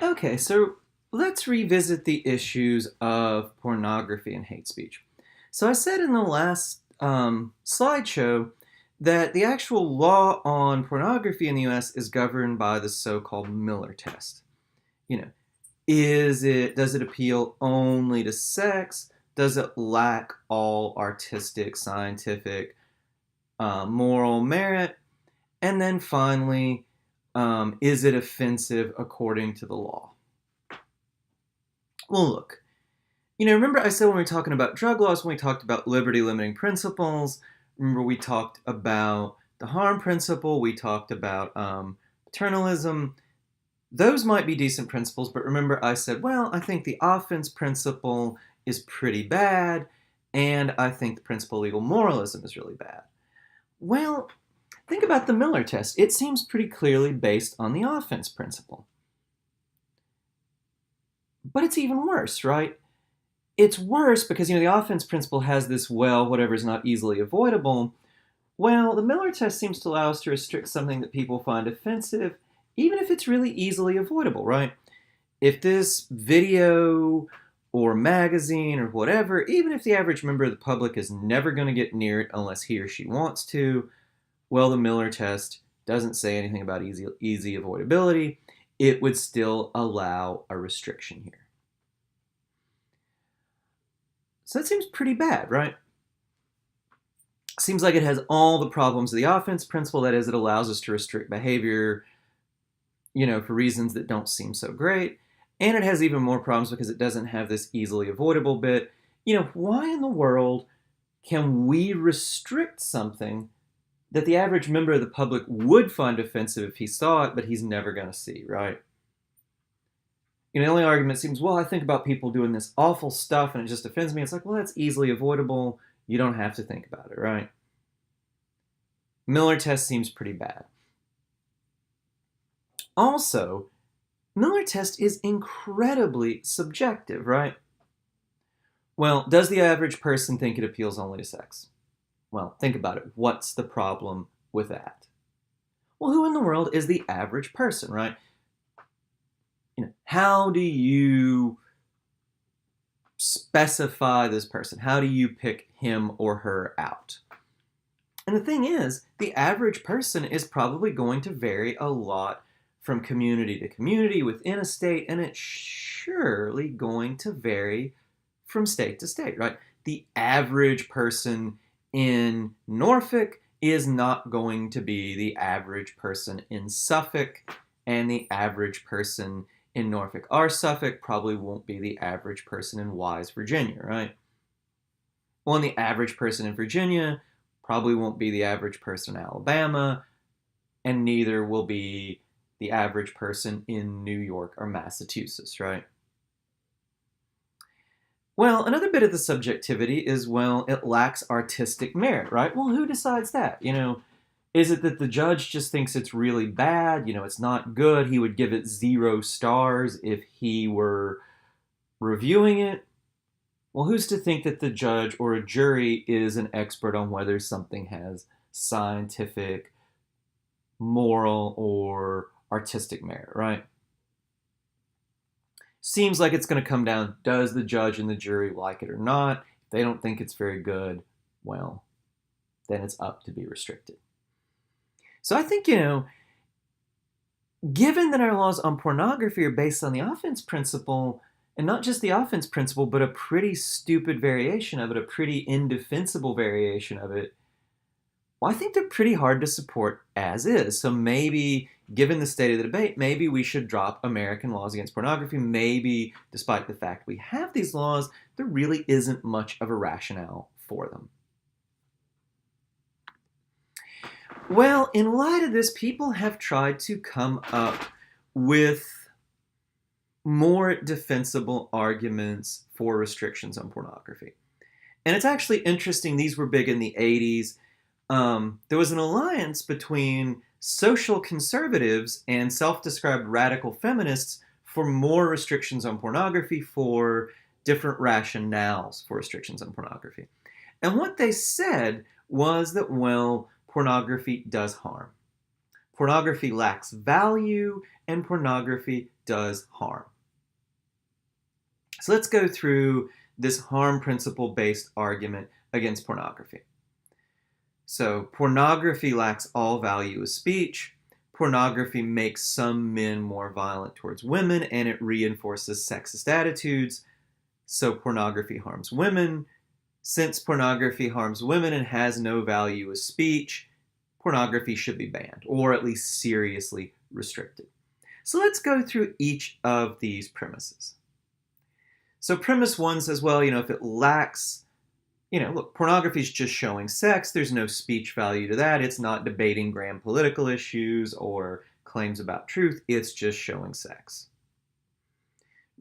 Okay, so let's revisit the issues of pornography and hate speech. So I said in the last slideshow that the actual law on pornography in the US is governed by the so-called Miller test. You know, does it appeal only to sex? Does it lack all artistic, scientific, moral merit? And then finally, is it offensive according to the law? Well, look, remember I said when we were talking about drug laws, when we talked about liberty limiting principles, remember we talked about the harm principle, we talked about paternalism. Those might be decent principles, but remember I said, well, I think the offense principle is pretty bad, and I think the principle of legal moralism is really bad. Well, think about the Miller test. It seems pretty clearly based on the offense principle. But it's even worse, right? It's worse because, the offense principle has this, well, whatever is not easily avoidable. Well, the Miller test seems to allow us to restrict something that people find offensive, even if it's really easily avoidable, right? If this video or magazine or whatever, even if the average member of the public is never going to get near it unless he or she wants to, well, the Miller test doesn't say anything about easy avoidability. It would still allow a restriction here. So that seems pretty bad, right? Seems like it has all the problems of the offense principle. That is, it allows us to restrict behavior, for reasons that don't seem so great. And it has even more problems because it doesn't have this easily avoidable bit. Why in the world can we restrict something that the average member of the public would find offensive if he saw it, but he's never going to see, right? The only argument seems, well, I think about people doing this awful stuff and it just offends me. It's like, well, that's easily avoidable. You don't have to think about it, right? Miller test seems pretty bad. Also, Miller test is incredibly subjective, right? Well, does the average person think it appeals only to sex? Well, think about it. What's the problem with that? Well, who in the world is the average person, right? How do you specify this person? How do you pick him or her out? And the thing is, the average person is probably going to vary a lot from community to community within a state, and it's surely going to vary from state to state, right? The average person in Norfolk is not going to be the average person in Suffolk, and the average person in Norfolk or Suffolk probably won't be the average person in Wise, Virginia, right? Well, and the average person in Virginia probably won't be the average person in Alabama, and neither will be the average person in New York or Massachusetts, right? Well, another bit of the subjectivity is, well, it lacks artistic merit, right? Well, who decides that? Is it that the judge just thinks it's really bad? It's not good. He would give it 0 stars if he were reviewing it. Well, who's to think that the judge or a jury is an expert on whether something has scientific, moral, or artistic merit, right? Seems like it's going to come down, does the judge and the jury like it or not? If they don't think it's very good, well, then it's up to be restricted. So I think, given that our laws on pornography are based on the offense principle, and not just the offense principle, but a pretty stupid variation of it, a pretty indefensible variation of it, well, I think they're pretty hard to support as is. So maybe, given the state of the debate, maybe we should drop American laws against pornography. Maybe, despite the fact we have these laws, there really isn't much of a rationale for them. Well, in light of this, people have tried to come up with more defensible arguments for restrictions on pornography. And it's actually interesting, these were big in the 80s. There was an alliance between social conservatives and self-described radical feminists for more restrictions on pornography, for different rationales for restrictions on pornography. And what they said was that, well, pornography does harm. Pornography lacks value, and pornography does harm. So let's go through this harm principle-based argument against pornography. So pornography lacks all value as speech. Pornography makes some men more violent towards women, and it reinforces sexist attitudes. So pornography harms women. Since pornography harms women and has no value as speech, pornography should be banned, or at least seriously restricted. So let's go through each of these premises. So premise one says, well, if it lacks, look, pornography is just showing sex. There's no speech value to that. It's not debating grand political issues or claims about truth. It's just showing sex.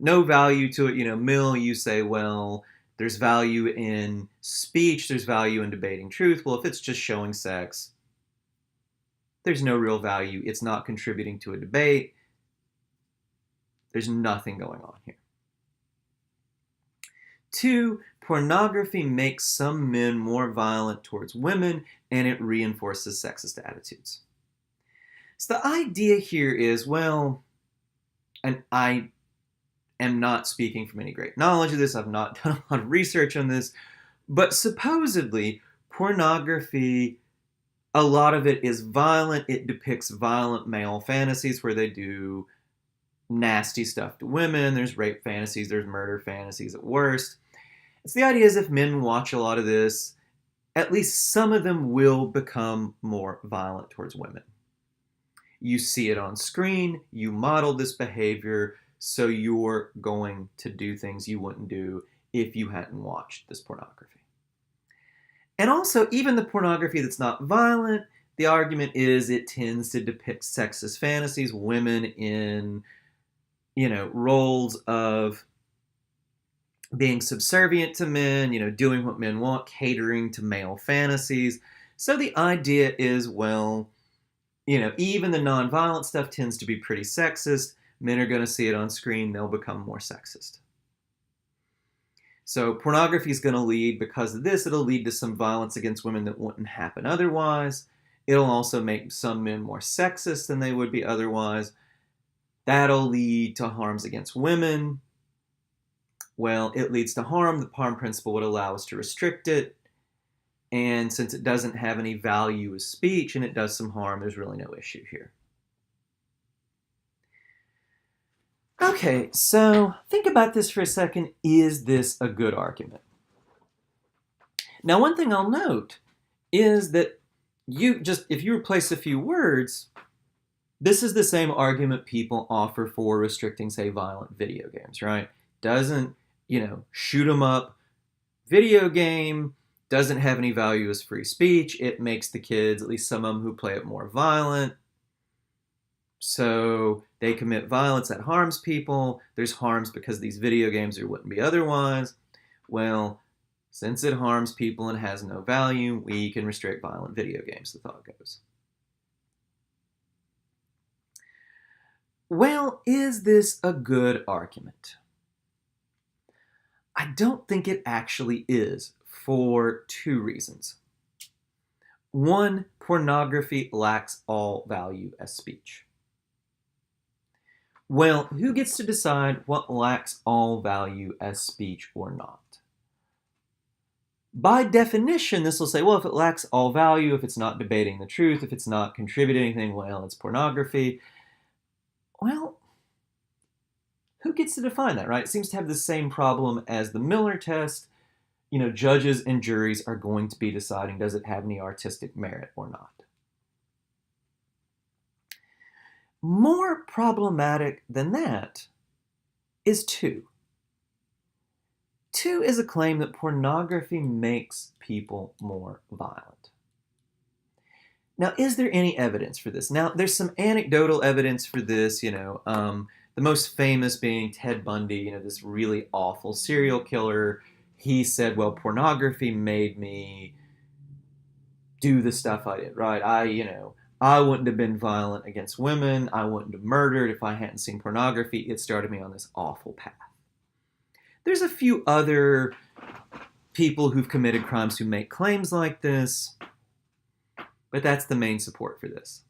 No value to it. Mill, you say, well, there's value in speech. There's value in debating truth. Well, if it's just showing sex, there's no real value. It's not contributing to a debate. There's nothing going on here. 2, pornography makes some men more violent towards women, and it reinforces sexist attitudes. So the idea here is, well, and I am not speaking from any great knowledge of this, I've not done a lot of research on this, but supposedly pornography, a lot of it is violent. It depicts violent male fantasies where they do nasty stuff to women. There's rape fantasies, there's murder fantasies at worst. It's the idea is if men watch a lot of this, at least some of them will become more violent towards women. You see it on screen, you model this behavior, so you're going to do things you wouldn't do if you hadn't watched this pornography. And also, even the pornography that's not violent, the argument is it tends to depict sexist fantasies, women in, roles of being subservient to men, doing what men want, catering to male fantasies. So the idea is, well, even the nonviolent stuff tends to be pretty sexist. Men are going to see it on screen, they'll become more sexist. So pornography is going to lead, because of this, it'll lead to some violence against women that wouldn't happen otherwise. It'll also make some men more sexist than they would be otherwise. That'll lead to harms against women. Well, it leads to harm. The harm principle would allow us to restrict it. And since it doesn't have any value as speech and it does some harm, there's really no issue here. Okay, so think about this for a second. Is this a good argument? Now, one thing I'll note is that if you replace a few words, this is the same argument people offer for restricting, say, violent video games, right? Doesn't, shoot 'em up video game, doesn't have any value as free speech. It makes the kids, at least some of them who play it, more violent. So they commit violence that harms people. There's harms because these video games there wouldn't be otherwise. Well, since it harms people and has no value, we can restrict violent video games, the thought goes. Well, is this a good argument? I don't think it actually is, for 2 reasons. 1, pornography lacks all value as speech. Well, who gets to decide what lacks all value as speech or not? By definition, this will say, well, if it lacks all value, if it's not debating the truth, if it's not contributing anything, well, it's pornography. Well, who gets to define that, right? It seems to have the same problem as the Miller test. Judges and juries are going to be deciding, does it have any artistic merit or not? More problematic than that is 2. 2 is a claim that pornography makes people more violent. Now, is there any evidence for this? Now, there's some anecdotal evidence for this, the most famous being Ted Bundy, this really awful serial killer. He said, well, pornography made me do the stuff I did, right? I wouldn't have been violent against women. I wouldn't have murdered if I hadn't seen pornography. It started me on this awful path. There's a few other people who've committed crimes who make claims like this, but that's the main support for this.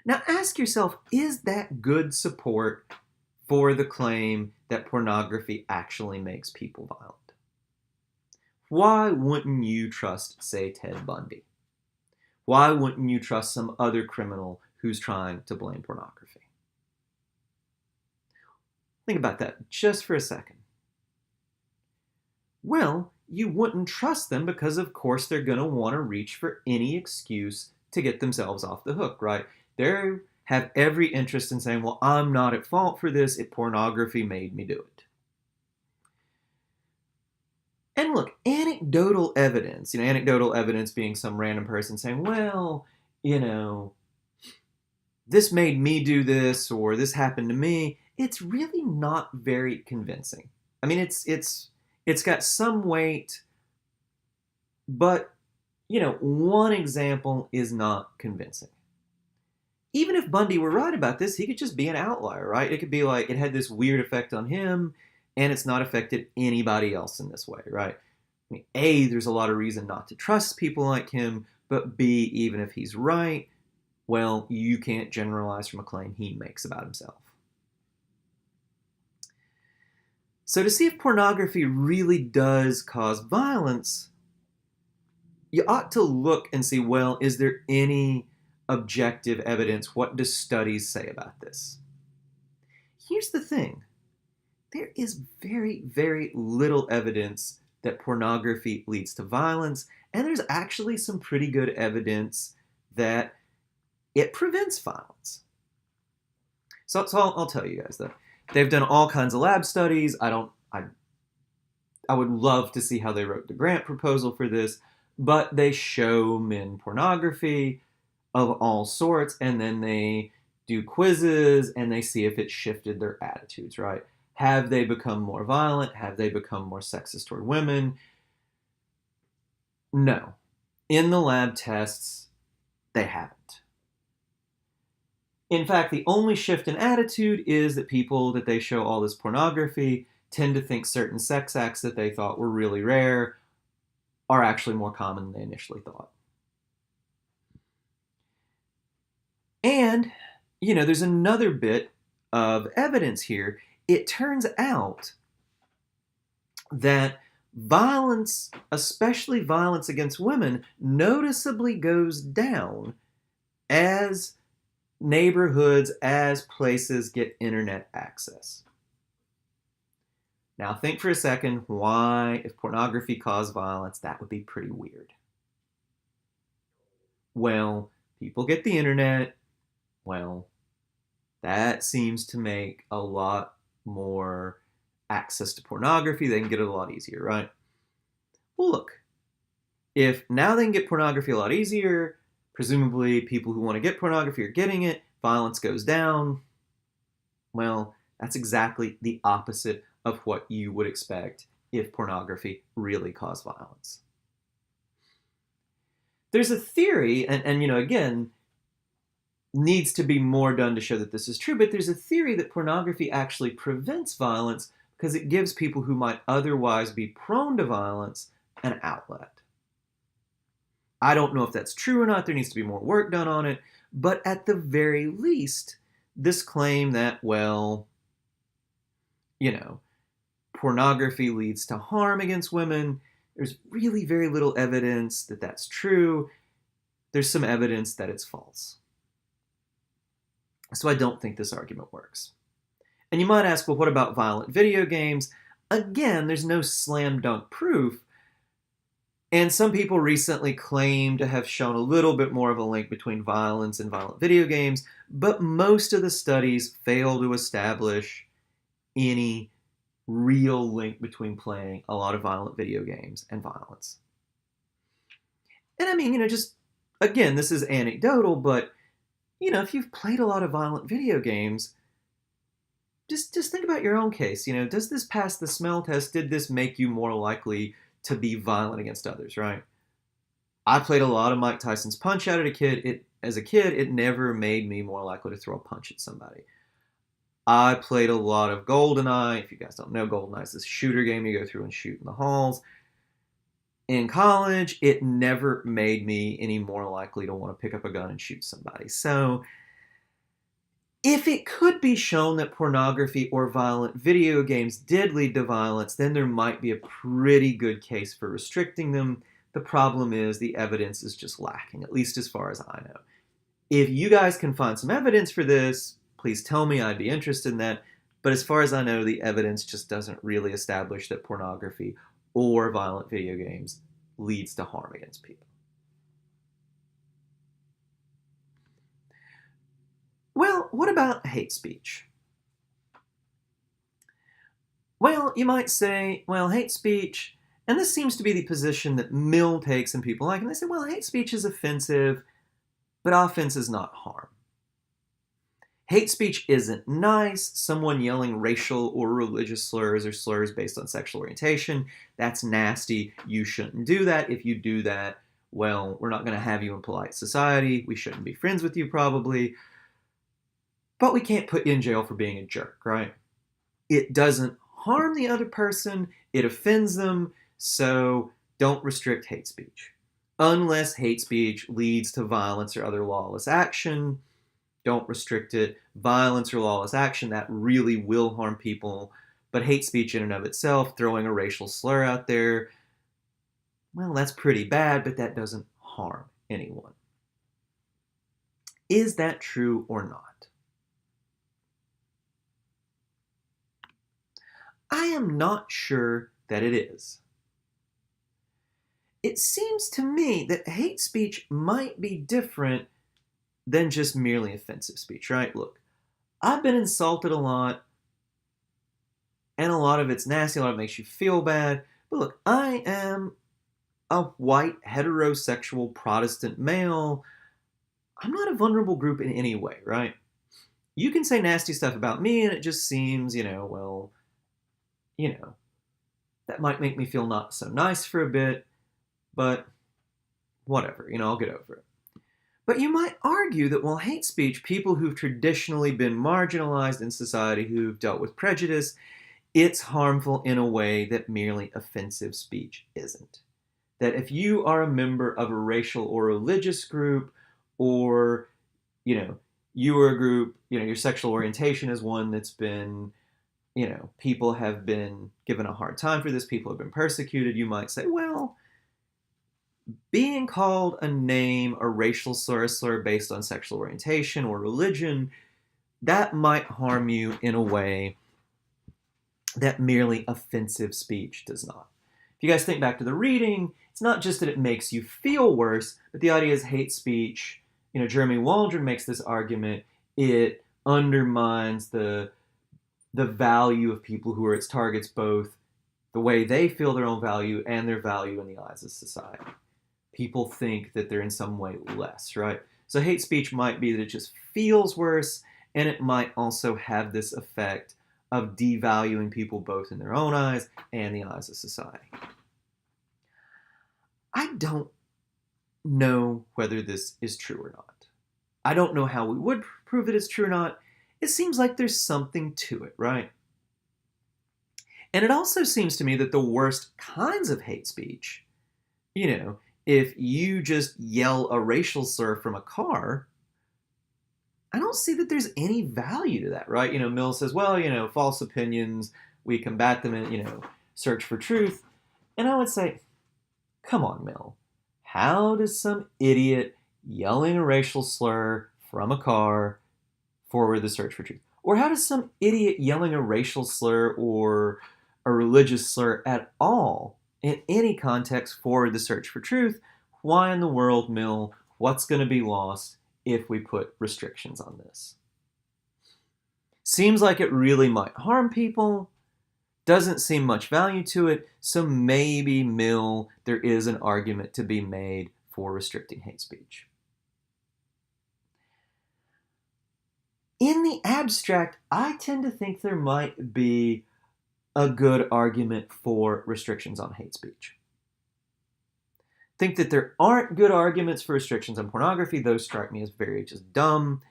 Now ask yourself, is that good support for the claim that pornography actually makes people violent? Why wouldn't you trust, say, Ted Bundy? Why wouldn't you trust some other criminal who's trying to blame pornography? Think about that just for a second. Well, you wouldn't trust them because, of course, they're going to want to reach for any excuse to get themselves off the hook, right? They have every interest in saying, well, I'm not at fault for this. Pornography made me do it. And look, anecdotal evidence being some random person saying, well, this made me do this or this happened to me, it's really not very convincing. I mean, it's got some weight, but one example is not convincing. Even if Bundy were right about this, he could just be an outlier, right? It could be like it had this weird effect on him and it's not affected anybody else in this way, right? I mean, A, there's a lot of reason not to trust people like him, but B, even if he's right, well, you can't generalize from a claim he makes about himself. So to see if pornography really does cause violence, you ought to look and see, well, is there any objective evidence? What do studies say about this? Here's the thing. There is very, very little evidence that pornography leads to violence, and there's actually some pretty good evidence that it prevents violence. So I'll tell you guys that they've done all kinds of lab studies. I would love to see how they wrote the grant proposal for this, but they show men pornography of all sorts, and then they do quizzes, and they see if it shifted their attitudes, right? Have they become more violent? Have they become more sexist toward women? No. In the lab tests, they haven't. In fact, the only shift in attitude is that people that they show all this pornography tend to think certain sex acts that they thought were really rare are actually more common than they initially thought. And, there's another bit of evidence here. It turns out that violence, especially violence against women, noticeably goes down as neighborhoods, as places get internet access. Now think for a second why, if pornography caused violence, that would be pretty weird. Well, people get the internet. Well, that seems to make a lot more access to pornography. They can get it a lot easier, right? Well, look, if now they can get pornography a lot easier, presumably people who want to get pornography are getting it, violence goes down. Well, that's exactly the opposite of what you would expect if pornography really caused violence. There's a theory, and again, needs to be more done to show that this is true, but there's a theory that pornography actually prevents violence because it gives people who might otherwise be prone to violence an outlet. I don't know if that's true or not. There needs to be more work done on it. But at the very least, this claim that, pornography leads to harm against women, there's really very little evidence that that's true. There's some evidence that it's false. So I don't think this argument works. And you might ask, well, what about violent video games? Again, there's no slam dunk proof. And some people recently claim to have shown a little bit more of a link between violence and violent video games, but most of the studies fail to establish any real link between playing a lot of violent video games and violence. And I mean, just, again, this is anecdotal, but if you've played a lot of violent video games, just think about your own case. Does this pass the smell test? Did this make you more likely to be violent against others, right? I played a lot of Mike Tyson's Punch-Out! As a kid, it never made me more likely to throw a punch at somebody. I played a lot of GoldenEye. If you guys don't know, GoldenEye is this shooter game you go through and shoot in the halls. In college, it never made me any more likely to want to pick up a gun and shoot somebody. So, If it could be shown that pornography or violent video games did lead to violence, then there might be a pretty good case for restricting them. The problem is the evidence is just lacking, at least as far as I know. If you guys can find some evidence for this, please tell me. I'd be interested in that. But as far as I know, the evidence just doesn't really establish that pornography or violent video games leads to harm against people. Well, what about hate speech? Well, you might say, well, hate speech, and this seems to be the position that Mill takes and people like, and they say, well, hate speech is offensive, but offense is not harm. Hate speech isn't nice. Someone yelling racial or religious slurs or slurs based on sexual orientation, that's nasty. You shouldn't do that. If you do that, well, we're not going to have you in polite society. We shouldn't be friends with you probably. But we can't put you in jail for being a jerk, right? It doesn't harm the other person. It offends them. So don't restrict hate speech. Unless hate speech leads to violence or other lawless action, don't restrict it. Violence or lawless action, that really will harm people. But hate speech in and of itself, throwing a racial slur out there, well, that's pretty bad, but that doesn't harm anyone. Is that true or not? I am not sure that it is. It seems to me that hate speech might be different than just merely offensive speech, right? Look, I've been insulted a lot, and a lot of it's nasty, a lot of it makes you feel bad. But look, I am a white, heterosexual, Protestant male. I'm not a vulnerable group in any way, right? You can say nasty stuff about me, and it just seems, well, that might make me feel not so nice for a bit, but whatever, I'll get over it. But you might argue that while hate speech, people who've traditionally been marginalized in society, who've dealt with prejudice, it's harmful in a way that merely offensive speech isn't. That if you are a member of a racial or religious group, or, you are a group, your sexual orientation is one that's been, people have been given a hard time for this, people have been persecuted, you might say, well, being called a name, a racial slur based on sexual orientation or religion, that might harm you in a way that merely offensive speech does not. If you guys think back to the reading, it's not just that it makes you feel worse, but the idea is hate speech. Jeremy Waldron makes this argument, it undermines the value of people who are its targets, both the way they feel their own value and their value in the eyes of society. People think that they're in some way less, right? So hate speech might be that it just feels worse, and it might also have this effect of devaluing people both in their own eyes and the eyes of society. I don't know whether this is true or not. I don't know how we would prove that it's true or not. It seems like there's something to it, right? And it also seems to me that the worst kinds of hate speech, if you just yell a racial slur from a car, I don't see that there's any value to that, right? Mill says, well, false opinions, we combat them and, search for truth. And I would say, come on, Mill. How does some idiot yelling a racial slur from a car forward the search for truth? Or how does some idiot yelling a racial slur or a religious slur at all in any context forward the search for truth? Why in the world, Mill? What's going to be lost if we put restrictions on this? Seems like it really might harm people. Doesn't seem much value to it. So maybe, Mill, there is an argument to be made for restricting hate speech. In the abstract, I tend to think there might be a good argument for restrictions on hate speech. Think that there aren't good arguments for restrictions on pornography. Those strike me as very just dumb.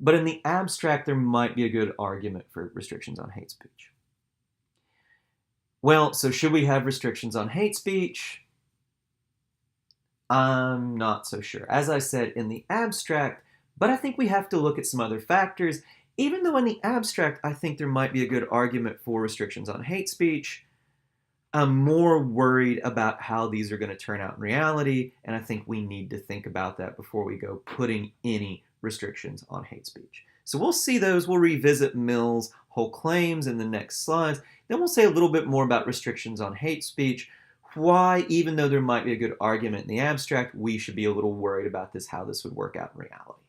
But in the abstract, there might be a good argument for restrictions on hate speech. Well, so should we have restrictions on hate speech? I'm not so sure. As I said, in the abstract, but I think we have to look at some other factors. Even though in the abstract, I think there might be a good argument for restrictions on hate speech, I'm more worried about how these are going to turn out in reality, and I think we need to think about that before we go putting any restrictions on hate speech. So we'll see those. We'll revisit Mill's whole claims in the next slides. Then we'll say a little bit more about restrictions on hate speech, why, even though there might be a good argument in the abstract, we should be a little worried about this, how this would work out in reality.